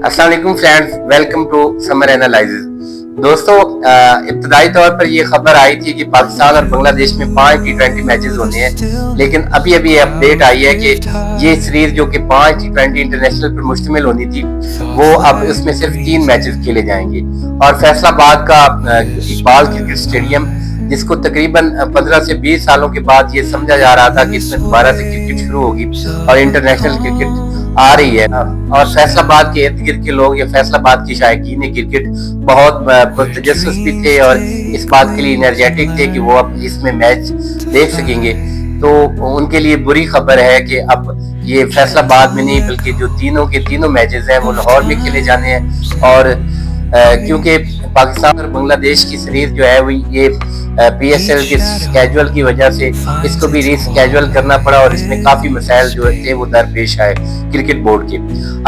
अस्सलाम वालेकुम friends, welcome to summer analysis. दोस्तों, इब्तदाई तौर पर ये खबर आई थी कि पाकिस्तान और बांग्लादेश में 5 T20 मैचेस होने हैं, लेकिन अभी अभी ये अपडेट आई है कि ये सीरीज जो कि 5 T20 इंटरनेशनल पर मुश्तमिल होनी थी, वो अब इसमें सिर्फ 3 मैचेस खेले जाएंगे। और फैसलाबाद का इकबाल क्रिकेट स्टेडियम, जिसको तकरीबन 15 से 20 सालों के बाद ये समझा जा रहा था कि इसमें दोबारा से क्रिकेट शुरू होगी और इंटरनेशनल क्रिकेट आ रही है, और फैसलाबाद के इर्द गिर्द के लोग या फैसलाबाद की शायकीन क्रिकेट बहुत पुरतजस्सुस भी थे और इस बात के लिए एनर्जेटिक थे कि वो अब इसमें मैच देख सकेंगे। तो उनके लिए बुरी खबर है कि अब ये फैसलाबाद में नहीं बल्कि जो तीनों के तीनों मैचेस हैं वो लाहौर में खेले जाने हैं। और क्योंकि पाकिस्तान और बांग्लादेश की सीरीज जो है वो ये PSL के स्केड्यूल की वजह से इसको भी रीस्केड्यूल करना पड़ा और इसमें काफी मसाइल जो थे वो दरपेश आए क्रिकेट बोर्ड के।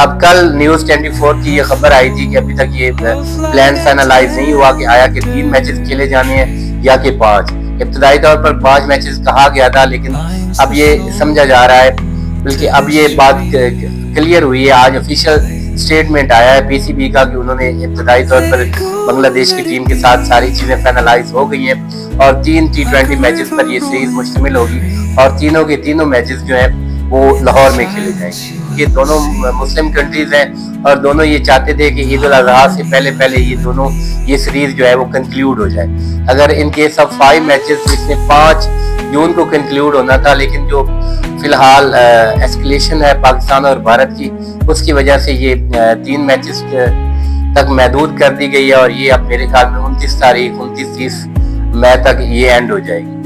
अब कल न्यूज़ 24 की ये खबर आई थी कि अभी तक ये प्लान फाइनलाइज नहीं हुआ कि आया कि 3 मैचेस खेले जाने हैं या कि 5। इब्तदाई तौर पर 5 मैचेस कहा गया था, लेकिन अब ये समझा जा रहा है, बल्कि अब ये बात क्लियर हुई है। आज ऑफिशियल स्टेटमेंट आया है PCB का कि उन्होंने इब्तदाई तौर पर बांग्लादेश की टीम के साथ सारी चीजें फाइनलाइज हो गई हैं और 3 T20 मैचेस पर ये सीरीज मुश्तमिल होगी और तीनों के तीनों मैचेस जो हैं वो लाहौर में खेले जाएंगे। ये दोनों मुस्लिम कंट्रीज हैं और दोनों ये चाहते थे कि ईद उल अजहा से पहले ये सीरीज जो है वो कंक्लूड हो जाए। अगर इन केस ऑफ 5 मैचेस इसमें 5 जून को कंक्लूड होना था, लेकिन जो फिलहाल एस्केलेशन है पाकिस्तान और भारत की, उसकी वजह से ये 3 मैचेस तक महदूद कर दी गई है और ये अब मेरे ख्याल में 29-30 मई तक ये एंड हो जाएगी।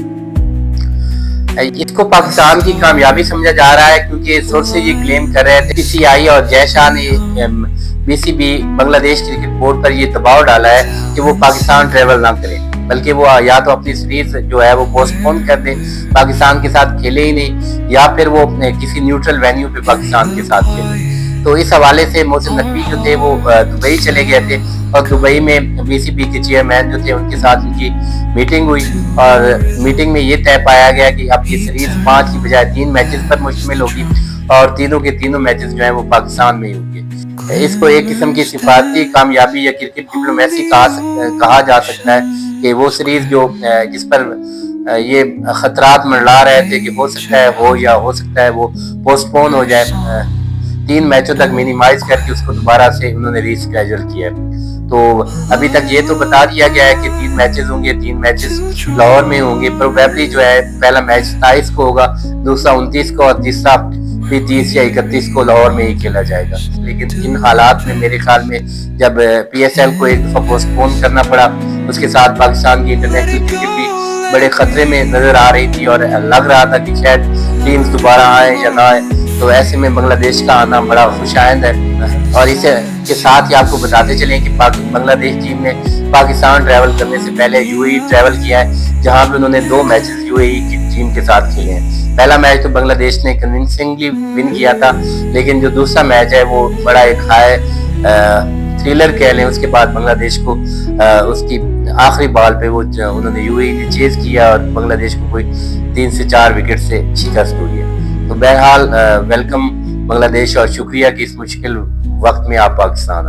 इसको पाकिस्तान की कामयाबी समझा जा रहा है, क्योंकि सोर्सेज ये क्लेम कर रहे थे PCI और जय शाह ने BCB बांग्लादेश क्रिकेट बोर्ड पर ये दबाव डाला है कि वो पाकिस्तान ट्रेवल ना करें, बल्कि वो या तो अपनी सीरीज जो है वो पोस्टपोन कर दें, पाकिस्तान के साथ खेले ही नहीं, या फिर वो किसी न्यूट्रल वेन्यू पे पाकिस्तान के साथ खेले। तो इस हवाले से मोहसिन नकवी जो थे वो दुबई चले गए थे और दुबई में BCB के चेयरमैन जो थे उनके साथ उनकी मीटिंग हुई और मीटिंग में ये तय पाया गया कि अब ये सीरीज 5 की बजाय 3 मैचेस पर मुश्तमिल होगी और तीनों के तीनों मैचेस जो हैं वो पाकिस्तान में ही होंगे। इसको एक किस्म की सिफारती कामयाबी या क्रिकेट डिप्लोमेसी कहा जा सकता है कि वो सीरीज जो जिस पर ये खतरात मंडरा रहे थे कि हो सकता है हो या हो सकता है वो पोस्टपोन हो जाए, 3 मैचों तक मिनिमाइज करके उसको दोबारा से उन्होंने रीस्केड्यूल किया है। तो अभी तक ये तो बता दिया गया है कि 3 मैचेस होंगे, 3 मैचेस लाहौर में होंगे। प्रोबेबली जो है पहला मैच 27 को होगा, दूसरा 29 को और तीसरा भी 30 या 31 को लाहौर में ही खेला जाएगा। लेकिन इन हालात में मेरे ख्याल में जब PSL को एक दफा पोस्टपोन करना पड़ा, उसके साथ पाकिस्तान की इंटरनेशनल क्रिकेट भी बड़े खतरे में नजर आ रही थी और लग रहा था कि शायद टीम्स दोबारा आए या ना आए, तो ऐसे में बांग्लादेश का आना बड़ा खुशाइंद है। और इसे के साथ ही आपको बताते चलें कि बांग्लादेश टीम ने पाकिस्तान ट्रैवल करने से पहले UAE ट्रैवल किया है, जहां पे उन्होंने 2 मैचेस UAE की टीम के साथ खेले हैं। पहला मैच तो बांग्लादेश ने कन्विंसिंगली विन किया था, लेकिन जो दूसरा मैच है वो बड़ा एक हाई थ्रिलर कह लें। उसके बाद बांग्लादेश को उसकी आखिरी बॉल पे वो उन्होंने UAE ने चेज किया और बांग्लादेश को कोई 3 से 4 विकेट से शिकस्त हुई है। तो बहरहाल वेलकम बांग्लादेश और शुक्रिया कि इस मुश्किल वक्त में आप पाकिस्तान